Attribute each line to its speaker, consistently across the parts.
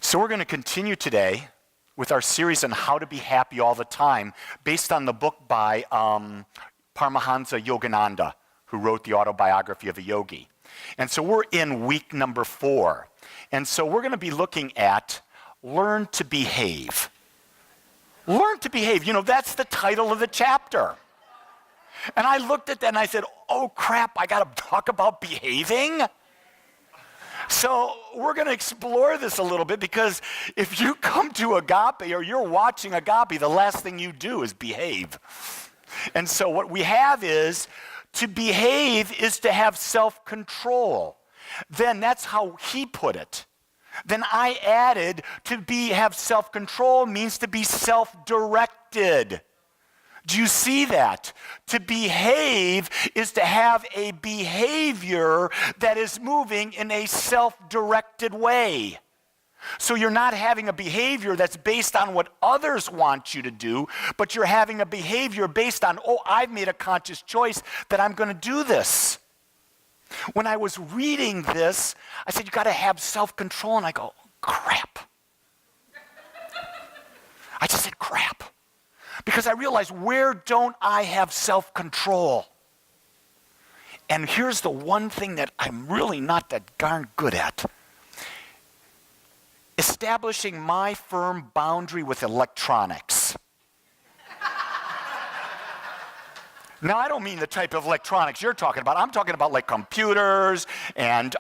Speaker 1: So we're going to continue today with our series on how to be happy all the time, based on the book by Paramhansa Yogananda, who wrote the autobiography of a yogi. And so we're in week number 4. And so we're going to be looking at learn to behave. Learn to behave. You know, that's the title of the chapter. And I looked at that and I said, oh crap, I got to talk about behaving? So we're going to explore this a little bit, because if you come to Agape or you're watching Agape, the last thing you do is behave. And so what we have is, to behave is to have self-control. Then that's how he put it. Then I added have self-control means to be self-directed. Do you see that? To behave is to have a behavior that is moving in a self-directed way. So you're not having a behavior that's based on what others want you to do, but you're having a behavior based on, oh, I've made a conscious choice that I'm going to do this. When I was reading this, I said, you got to have self-control. And I go, crap. I just said, crap. Because I realized, where don't I have self-control? And here's the one thing that I'm really not that darn good at. Establishing my firm boundary with electronics. Now, I don't mean the type of electronics you're talking about. I'm talking about like computers and,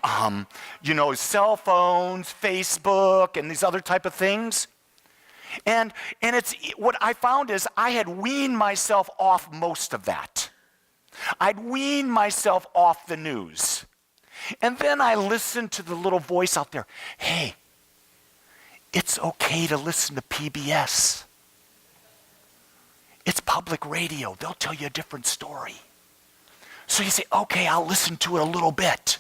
Speaker 1: cell phones, Facebook, and these other type of things. And it's what I found is I had weaned myself off most of that. I'd weaned myself off the news. And then I listened to the little voice out there. Hey, it's okay to listen to PBS. It's public radio. They'll tell you a different story. So you say, okay, I'll listen to it a little bit.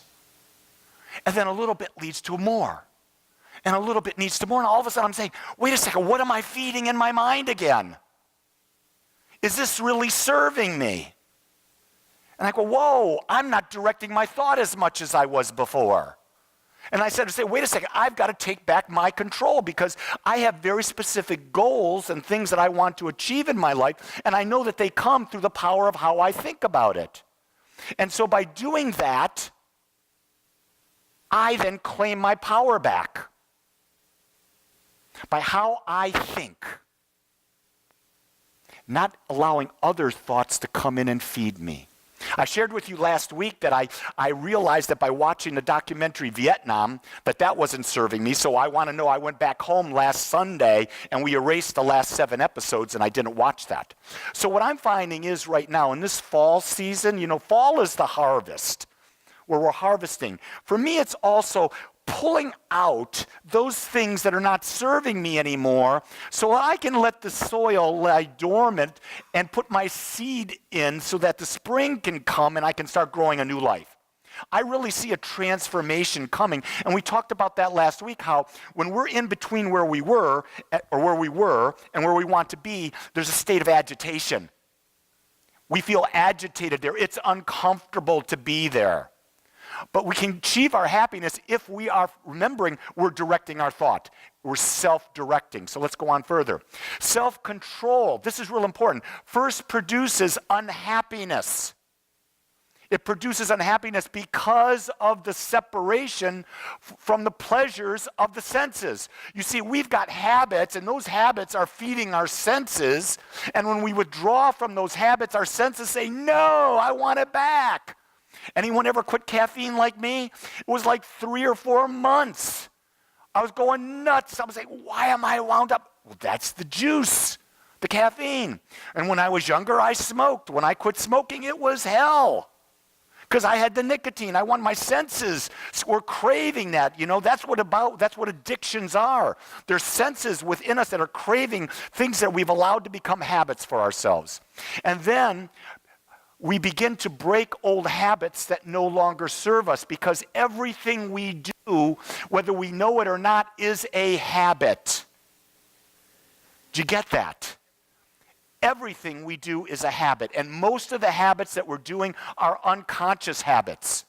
Speaker 1: And then a little bit leads to more. And a little bit needs to more, and all of a sudden I'm saying, wait a second, what am I feeding in my mind again? Is this really serving me? And I go, whoa, I'm not directing my thought as much as I was before. And I said, wait a second, I've got to take back my control, because I have very specific goals and things that I want to achieve in my life, and I know that they come through the power of how I think about it. And so by doing that, I then claim my power back. By how I think, not allowing other thoughts to come in and feed me. I shared with you last week that I realized that by watching the documentary Vietnam, that wasn't serving me, so I want to know, I went back home last Sunday and we erased the last 7 episodes and I didn't watch that. So what I'm finding is right now, in this fall season, fall is the harvest, where we're harvesting. For me, it's also pulling out those things that are not serving me anymore, so I can let the soil lie dormant and put my seed in so that the spring can come and I can start growing a new life. I really see a transformation coming, and we talked about that last week, how when we're in between where we were and where we want to be, there's a state of agitation. We feel agitated there. It's uncomfortable to be there. But we can achieve our happiness if we are remembering we're directing our thought. We're self-directing. So let's go on further. Self-control, this is real important, first produces unhappiness. It produces unhappiness because of the separation from the pleasures of the senses. You see, we've got habits, and those habits are feeding our senses. And when we withdraw from those habits, our senses say, no, I want it back. Anyone ever quit caffeine like me? It was like 3 or 4 months. I was going nuts. I was like, why am I wound up? Well, that's the juice, the caffeine. And when I was younger, I smoked. When I quit smoking, it was hell, because I had the nicotine. My senses were craving that. That's what addictions are. There's senses within us that are craving things that we've allowed to become habits for ourselves. And then we begin to break old habits that no longer serve us, because everything we do, whether we know it or not, is a habit. Do you get that? Everything we do is a habit, and most of the habits that we're doing are unconscious habits.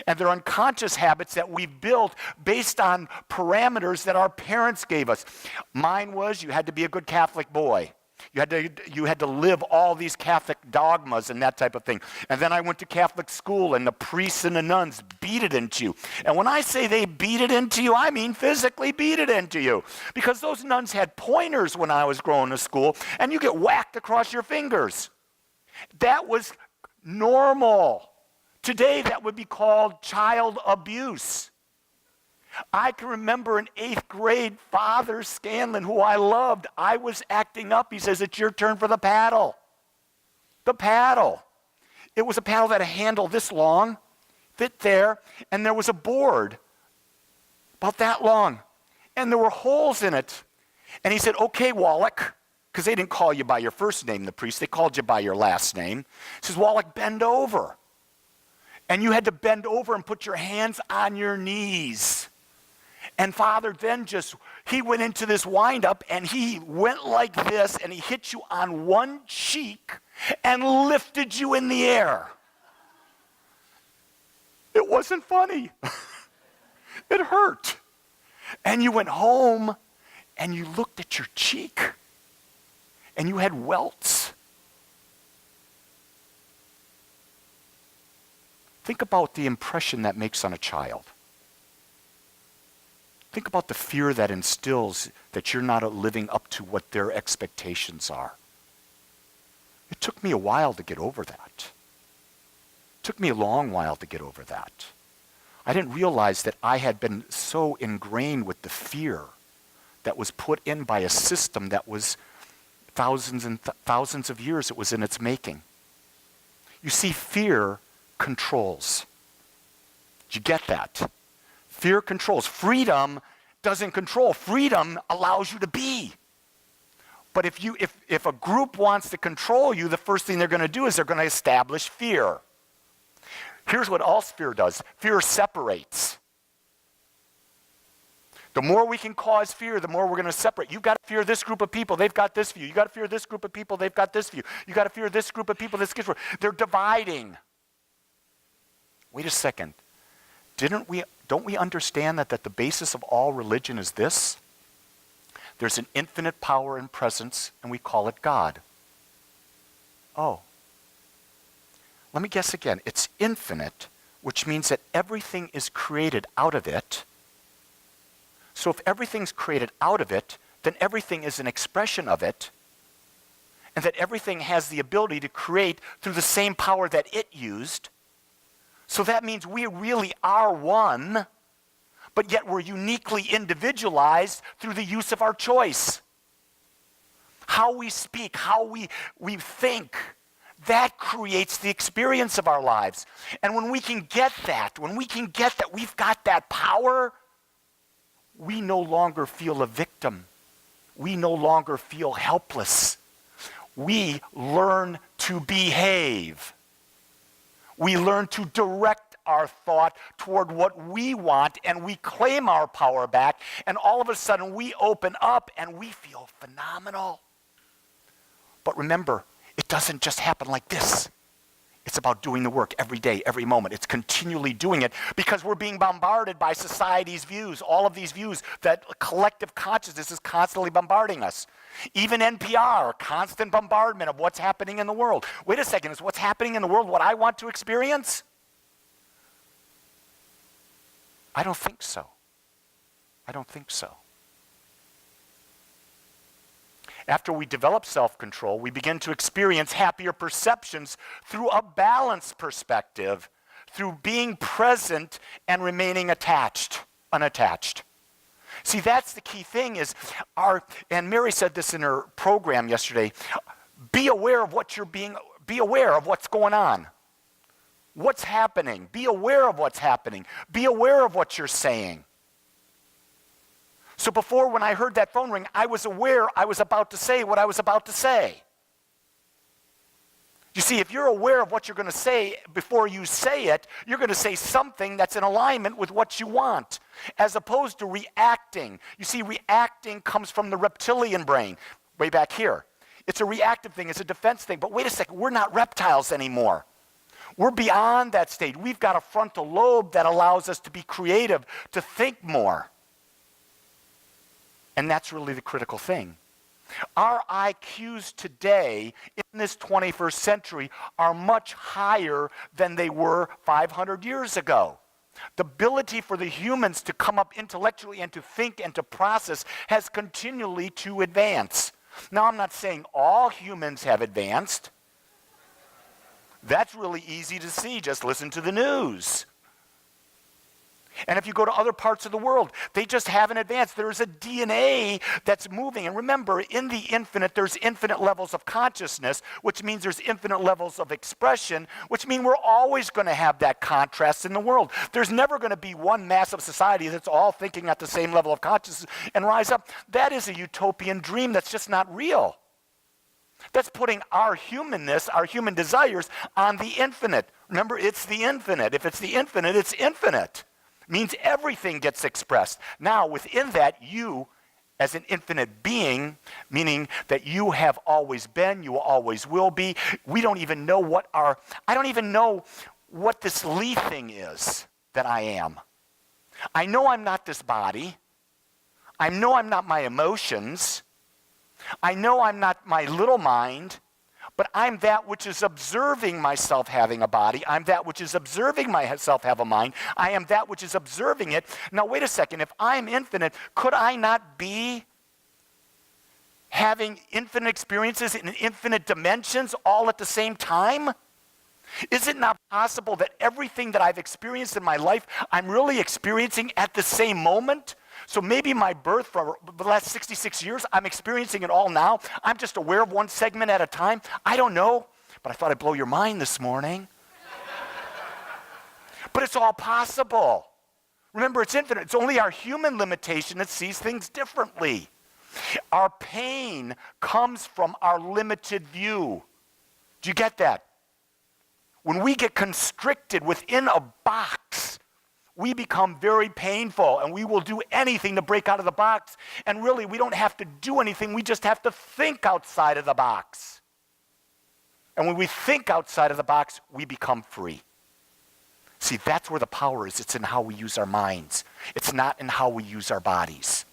Speaker 1: And they're unconscious habits that we built based on parameters that our parents gave us. Mine was you had to be a good Catholic boy. You had to live all these Catholic dogmas and that type of thing. And then I went to Catholic school, and the priests and the nuns beat it into you. And when I say they beat it into you, I mean physically beat it into you. Because those nuns had pointers when I was going to school, and you get whacked across your fingers. That was normal. Today, that would be called child abuse. I can remember in 8th grade, Father Scanlon, who I loved, I was acting up. He says, it's your turn for the paddle. The paddle. It was a paddle that had a handle this long, fit there, and there was a board about that long, and there were holes in it. And he said, okay, Wolak, because they didn't call you by your first name, the priest, they called you by your last name. He says, Wolak, bend over. And you had to bend over and put your hands on your knees. And Father then he went into this wind-up, and he went like this, and he hit you on one cheek and lifted you in the air. It wasn't funny. It hurt. And you went home, and you looked at your cheek, and you had welts. Think about the impression that makes on a child. Think about the fear that instills that you're not living up to what their expectations are. It took me a while to get over that. It took me a long while to get over that. I didn't realize that I had been so ingrained with the fear that was put in by a system that was thousands and thousands of years it was in its making. You see, fear controls. Did you get that? Fear controls. Freedom doesn't control. Freedom allows you to be. But if a group wants to control you, the first thing they're going to do is they're going to establish fear. Here's what else fear does. Fear separates. The more we can cause fear, the more we're going to separate. You've got to fear this group of people. They've got this view. You've got to fear this group of people. They've got this view. You've got to fear this group of people. They're dividing. Wait a second. Don't we understand that the basis of all religion is this? There's an infinite power and presence, and we call it God. Oh. Let me guess again. It's infinite, which means that everything is created out of it. So if everything's created out of it, then everything is an expression of it, and that everything has the ability to create through the same power that it used. So that means we really are one, but yet we're uniquely individualized through the use of our choice. How we speak, how we think, that creates the experience of our lives. And when we can get that, we've got that power, we no longer feel a victim. We no longer feel helpless. We learn to behave. We learn to direct our thought toward what we want, and we claim our power back, and all of a sudden we open up and we feel phenomenal. But remember, it doesn't just happen like this. It's about doing the work every day, every moment. It's continually doing it because we're being bombarded by society's views, all of these views that collective consciousness is constantly bombarding us. Even NPR, constant bombardment of what's happening in the world. Wait a second, is what's happening in the world what I want to experience? I don't think so. I don't think so. After we develop self-control, we begin to experience happier perceptions through a balanced perspective, through being present and remaining unattached. See, that's the key thing is and Mary said this in her program yesterday, be aware of be aware of what's going on. What's happening? Be aware of what's happening. Be aware of what you're saying. So before, when I heard that phone ring, I was aware I was about to say what I was about to say. You see, if you're aware of what you're going to say before you say it, you're going to say something that's in alignment with what you want, as opposed to reacting. You see, reacting comes from the reptilian brain, way back here. It's a reactive thing, it's a defense thing. But wait a second, we're not reptiles anymore. We're beyond that state. We've got a frontal lobe that allows us to be creative, to think more. And that's really the critical thing. Our IQs today in this 21st century are much higher than they were 500 years ago. The ability for the humans to come up intellectually and to think and to process has continually to advance. Now, I'm not saying all humans have advanced. That's really easy to see. Just listen to the news. And if you go to other parts of the world, they just haven't advanced. There's a DNA that's moving. And remember, in the infinite, there's infinite levels of consciousness, which means there's infinite levels of expression, which means we're always going to have that contrast in the world. There's never going to be one massive society that's all thinking at the same level of consciousness and rise up. That is a utopian dream that's just not real. That's putting our humanness, our human desires, on the infinite. Remember, it's the infinite. If it's the infinite, it's infinite. Means everything gets expressed. Now, within that, you, as an infinite being, meaning that you have always been, you always will be. We don't even know I don't even know what this Lee thing is that I am. I know I'm not this body. I know I'm not my emotions. I know I'm not my little mind. But I'm that which is observing myself having a body. I'm that which is observing myself have a mind. I am that which is observing it. Now, wait a second. If I'm infinite, could I not be having infinite experiences in infinite dimensions all at the same time? Is it not possible that everything that I've experienced in my life, I'm really experiencing at the same moment? So maybe my birth for the last 66 years, I'm experiencing it all now. I'm just aware of one segment at a time. I don't know, but I thought I'd blow your mind this morning. But it's all possible. Remember, it's infinite. It's only our human limitation that sees things differently. Our pain comes from our limited view. Do you get that? When we get constricted within a box, we become very painful, and we will do anything to break out of the box. And really, we don't have to do anything. We just have to think outside of the box. And when we think outside of the box, we become free. See, that's where the power is. It's in how we use our minds. It's not in how we use our bodies.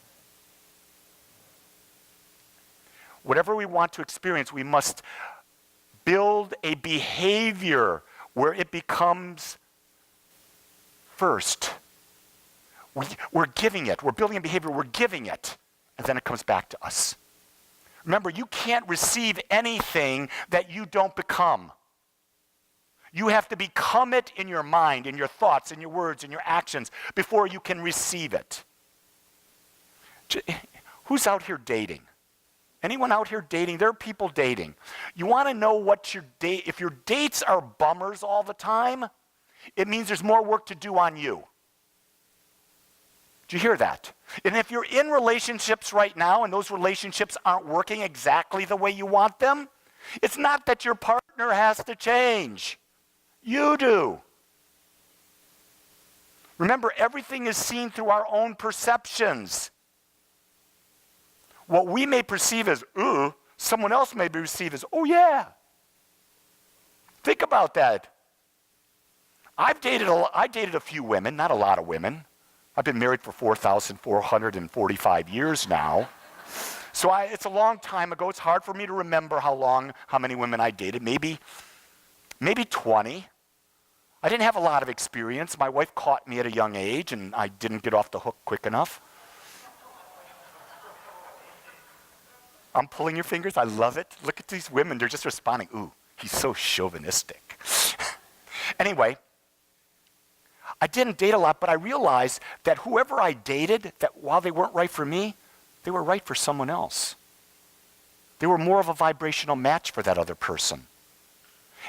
Speaker 1: Whatever we want to experience, we must build a behavior where it becomes first. We're giving it. We're building a behavior. We're giving it. And then it comes back to us. Remember, you can't receive anything that you don't become. You have to become it in your mind, in your thoughts, in your words, in your actions before you can receive it. Who's out here dating? Anyone out here dating? There are people dating. You want to know what your date, if your dates are bummers all the time, it means there's more work to do on you. Do you hear that? And if you're in relationships right now and those relationships aren't working exactly the way you want them, it's not that your partner has to change. You do. Remember, everything is seen through our own perceptions. What we may perceive as, ooh, someone else may perceive as, oh yeah. Think about that. I dated a few women, not a lot of women. I've been married for 4,445 years now. So it's a long time ago. It's hard for me to remember how many women I dated. Maybe 20. I didn't have a lot of experience. My wife caught me at a young age, and I didn't get off the hook quick enough. I'm pulling your fingers. I love it. Look at these women. They're just responding. Ooh, he's so chauvinistic. Anyway, I didn't date a lot, but I realized that whoever I dated, that while they weren't right for me, they were right for someone else. They were more of a vibrational match for that other person.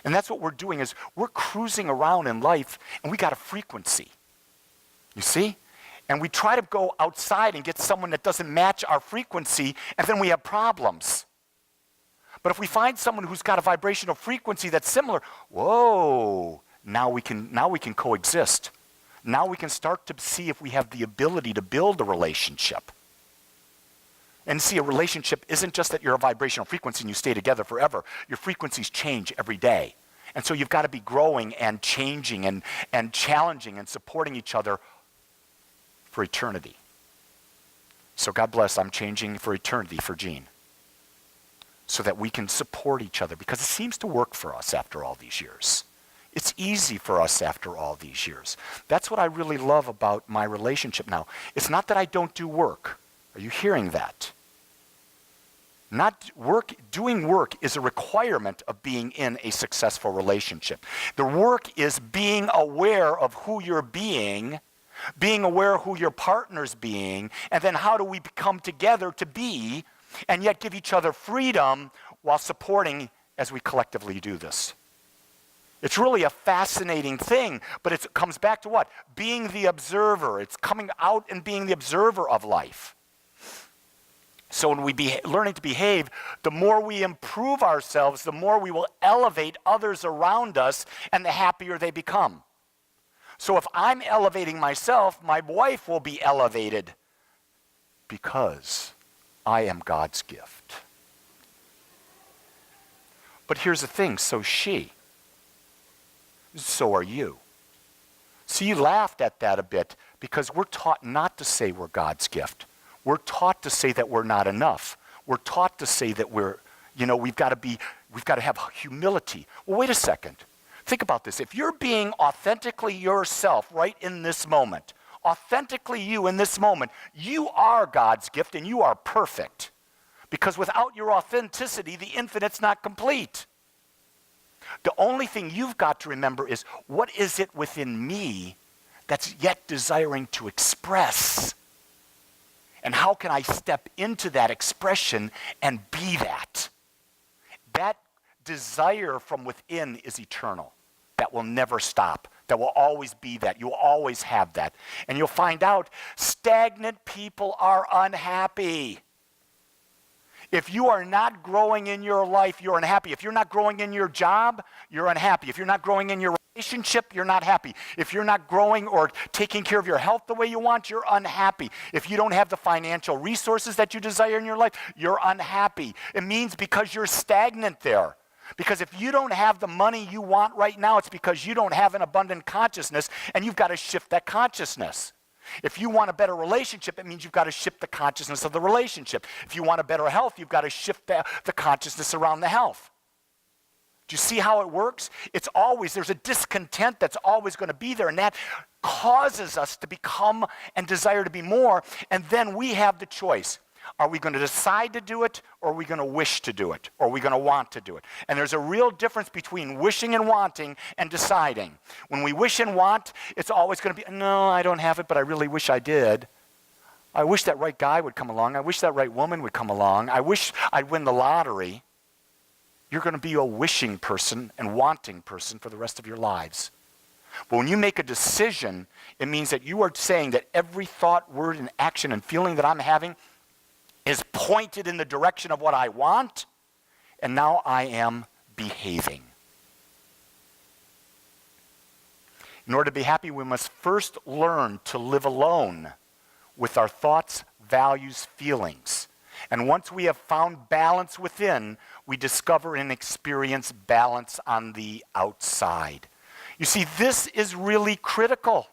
Speaker 1: And that's what we're doing, is we're cruising around in life, and we got a frequency. You see? And we try to go outside and get someone that doesn't match our frequency, and then we have problems. But if we find someone who's got a vibrational frequency that's similar, whoa, now we can coexist. Now we can start to see if we have the ability to build a relationship. And see, a relationship isn't just that you're a vibrational frequency and you stay together forever. Your frequencies change every day. And so you've got to be growing and changing and challenging and supporting each other for eternity. So God bless, I'm changing for eternity for Jean, so that we can support each other, because it seems to work for us after all these years. It's easy for us after all these years. That's what I really love about my relationship now. It's not that I don't do work. Are you hearing that? Doing work is a requirement of being in a successful relationship. The work is being aware of who you're being aware of who your partner's being, and then how do we come together to be, and yet give each other freedom while supporting as we collectively do this. It's really a fascinating thing, but it comes back to what? Being the observer. It's coming out and being the observer of life. So when we learning to behave, the more we improve ourselves, the more we will elevate others around us, and the happier they become. So if I'm elevating myself, my wife will be elevated because I am God's gift. But here's the thing, so she. So are you. See, you laughed at that a bit because we're taught not to say we're God's gift. We're taught to say that we're not enough. We're taught to say that we've got to have humility. Well, wait a second. Think about this. If you're being authentically yourself right in this moment, authentically you in this moment, you are God's gift and you are perfect. Because without your authenticity, the infinite's not complete. The only thing you've got to remember is, what is it within me that's yet desiring to express? And how can I step into that expression and be that? That desire from within is eternal. That will never stop. That will always be that. You'll always have that. And you'll find out stagnant people are unhappy. If you are not growing in your life, you're unhappy. If you're not growing in your job, you're unhappy. If you're not growing in your relationship, you're not happy. If you're not growing or taking care of your health the way you want, you're unhappy. If you don't have the financial resources that you desire in your life, you're unhappy. It means because you're stagnant there. Because if you don't have the money you want right now, it's because you don't have an abundant consciousness, and you've got to shift that consciousness. If you want a better relationship, it means you've got to shift the consciousness of the relationship. If you want a better health, you've got to shift the consciousness around the health. Do you see how it works? There's a discontent that's always going to be there, and that causes us to become and desire to be more, and then we have the choice. Are we going to decide to do it, or are we going to wish to do it, or are we going to want to do it? And there's a real difference between wishing and wanting and deciding. When we wish and want, it's always going to be, no, I don't have it, but I really wish I did. I wish that right guy would come along. I wish that right woman would come along. I wish I'd win the lottery. You're going to be a wishing person and wanting person for the rest of your lives. But when you make a decision, it means that you are saying that every thought, word, and action and feeling that I'm having is pointed in the direction of what I want, and now I am behaving. In order to be happy, we must first learn to live alone with our thoughts, values, feelings. And once we have found balance within, we discover and experience balance on the outside. You see, this is really critical.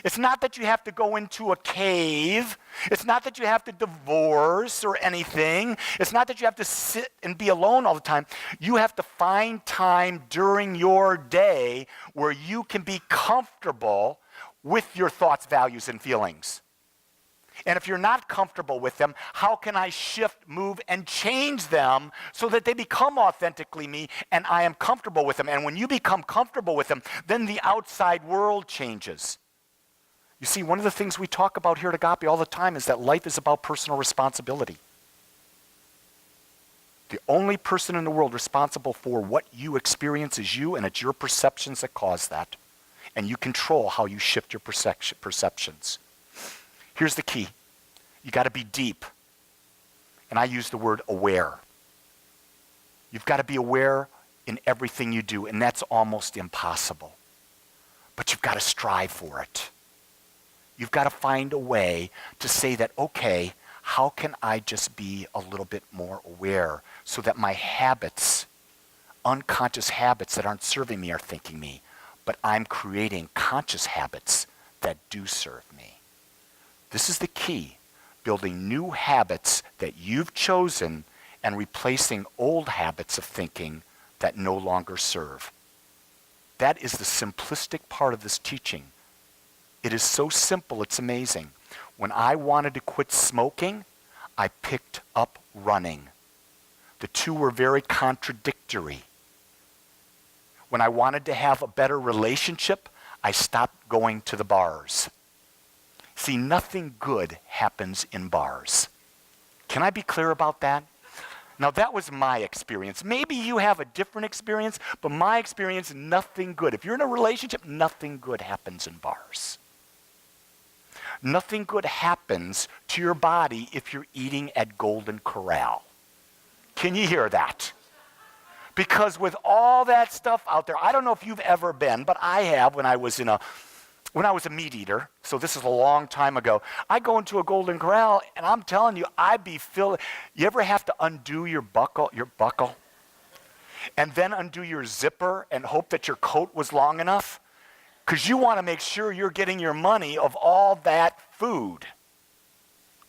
Speaker 1: It's not that you have to go into a cave. It's not that you have to divorce or anything. It's not that you have to sit and be alone all the time. You have to find time during your day where you can be comfortable with your thoughts, values, and feelings. And if you're not comfortable with them, how can I shift, move, and change them so that they become authentically me and I am comfortable with them? And when you become comfortable with them, then the outside world changes. You see, one of the things we talk about here at Agape all the time is that life is about personal responsibility. The only person in the world responsible for what you experience is you, and it's your perceptions that cause that. And you control how you shift your perceptions. Here's the key. You got to be deep. And I use the word aware. You've got to be aware in everything you do, and that's almost impossible. But you've got to strive for it. You've got to find a way to say that, okay, how can I just be a little bit more aware so that my habits unconscious habits that aren't serving me are thinking me, but I'm creating conscious habits that do serve me. This is the key, building new habits that you've chosen and replacing old habits of thinking that no longer serve. That is the simplistic part of this teaching. It is so simple, it's amazing. When I wanted to quit smoking, I picked up running. The two were very contradictory. When I wanted to have a better relationship, I stopped going to the bars. See, nothing good happens in bars. Can I be clear about that? Now, that was my experience. Maybe you have a different experience, but my experience, nothing good. If you're in a relationship, nothing good happens in bars. Nothing good happens to your body if you're eating at Golden Corral. Can you hear that? Because with all that stuff out there, I don't know if you've ever been, but I have when I was a meat eater, so this is a long time ago. I go into a Golden Corral, and I'm telling you, I'd be filled. You ever have to undo your buckle, and then undo your zipper and hope that your coat was long enough? Because you want to make sure you're getting your money of all that food,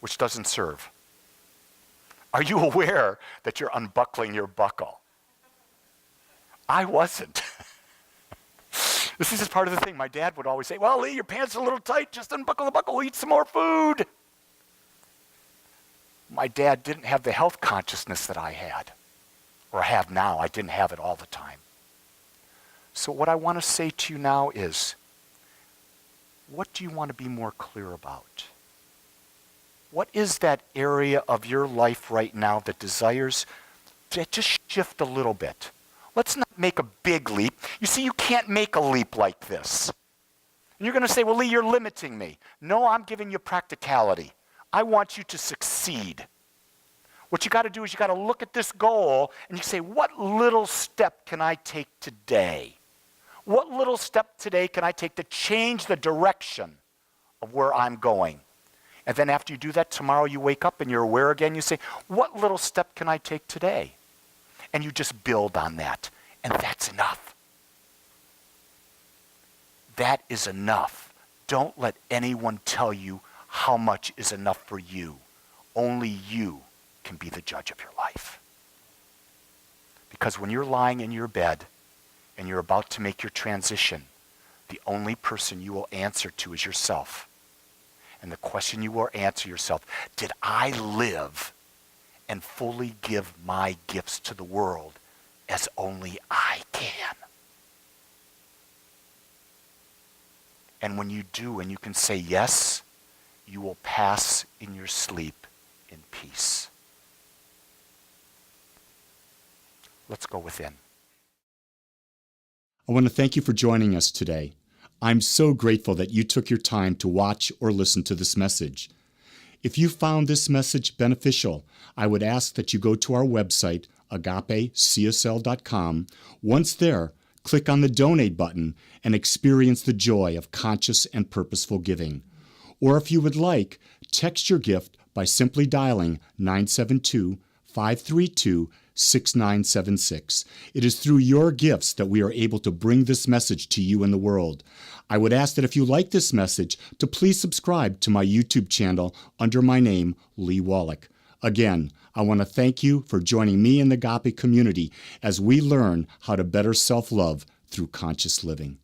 Speaker 1: which doesn't serve. Are you aware that you're unbuckling your buckle? I wasn't. This is just part of the thing. My dad would always say, well, Lee, your pants are a little tight. Just unbuckle the buckle. We'll eat some more food. My dad didn't have the health consciousness that I had, or I have now. I didn't have it all the time. So what I want to say to you now is, what do you want to be more clear about? What is that area of your life right now that desires to just shift a little bit? Let's not make a big leap. You see, you can't make a leap like this. And you're going to say, well, Lee, you're limiting me. No, I'm giving you practicality. I want you to succeed. What you got to do is you got to look at this goal and you say, what little step can I take today? What little step today can I take to change the direction of where I'm going? And then after you do that, tomorrow you wake up and you're aware again. You say, what little step can I take today? And you just build on that. And that's enough. That is enough. Don't let anyone tell you how much is enough for you. Only you can be the judge of your life. Because when you're lying in your bed and you're about to make your transition, the only person you will answer to is yourself. And the question you will answer yourself, did I live and fully give my gifts to the world as only I can? And when you do, and you can say yes, you will pass in your sleep in peace. Let's go within.
Speaker 2: I want to thank you for joining us today. I'm so grateful that you took your time to watch or listen to this message. If you found this message beneficial, I would ask that you go to our website, agapecsl.com. Once there, click on the donate button and experience the joy of conscious and purposeful giving. Or if you would like, text your gift by simply dialing 972-532-6976. It is through your gifts that we are able to bring this message to you in the world. I would ask that if you like this message, to please subscribe to my YouTube channel under my name, Lee Wolak. Again, I want to thank you for joining me in the Agape community as we learn how to better self-love through conscious living.